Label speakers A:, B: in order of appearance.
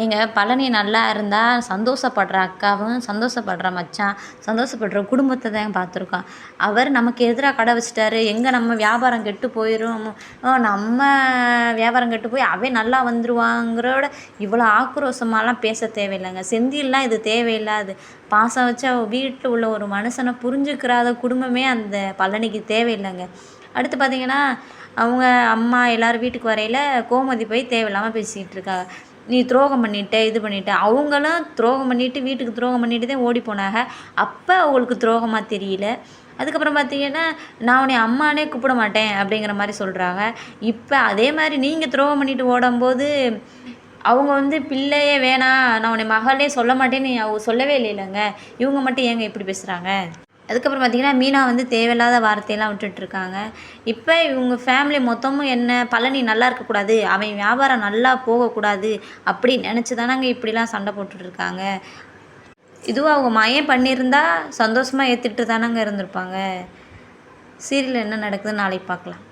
A: எங்க பழனி நல்லா இருந்தால் சந்தோஷப்படுற அக்காவும், சந்தோஷப்படுற மச்சான், சந்தோஷப்படுற குடும்பத்தை தான் பார்த்துருக்கோம். அவர் நமக்கு எதிராக கடை வச்சுட்டாரு, எங்கே நம்ம வியாபாரம் கெட்டு போயிடும், நம்ம வியாபாரம் கெட்டு போய் அவன் நல்லா வந்துருவாங்கிறோட இவ்வளோ ஆக்ரோஷமாலாம் பேச தேவையில்லைங்க. செந்தில்லாம் இது தேவையில்லாது. பாசம் வச்சா வீட்டில் உள்ள ஒரு மனுஷனை புரிஞ்சுக்கிறாத குடும்பமே அந்த பழனிக்கு தேவையில்லைங்க. அடுத்து பார்த்திங்கன்னா, அவங்க அம்மா எல்லோரும் வீட்டுக்கு வரையில் கோமதி போய் தேவையில்லாமல் பேசிக்கிட்டு இருக்காங்க. நீ துரோகம் பண்ணிட்ட, இது பண்ணிட்ட. அவங்களும் துரோகம் பண்ணிவிட்டு வீட்டுக்கு துரோகம் பண்ணிட்டு தான் ஓடி போனாங்க. அப்போ அவங்களுக்கு துரோகமாக தெரியல. அதுக்கப்புறம் பார்த்திங்கன்னா, நான் உன்னை அம்மானே கூப்பிட மாட்டேன் அப்படிங்கிற மாதிரி சொல்கிறாங்க. இப்போ அதே மாதிரி நீங்கள் துரோகம் பண்ணிட்டு ஓடும்போது அவங்க பிள்ளையே வேணாம், நான் உன்னை மகளே சொல்ல மாட்டேன்னு அவங்க சொல்லவே இல்லைங்க. இவங்க மட்டும் ஏங்க இப்படி பேசுகிறாங்க? அதுக்கப்புறம் பார்த்திங்கன்னா, மீனா தேவையில்லாத வார்த்தையெல்லாம் விட்டுட்ருக்காங்க. இப்போ இவங்க ஃபேமிலி மொத்தமும் என்ன, பழனி நல்லா இருக்கக்கூடாது, அவன் வியாபாரம் நல்லா போகக்கூடாது அப்படி நினச்சி தானங்க இப்படிலாம் சண்டை போட்டுட்ருக்காங்க. இதுவும் அவங்க மயம் பண்ணியிருந்தா சந்தோஷமாக ஏற்றுட்டு தானங்க இருந்திருப்பாங்க. சீரியல் என்ன நடக்குதுன்னு நாளைக்கு பார்க்கலாம்.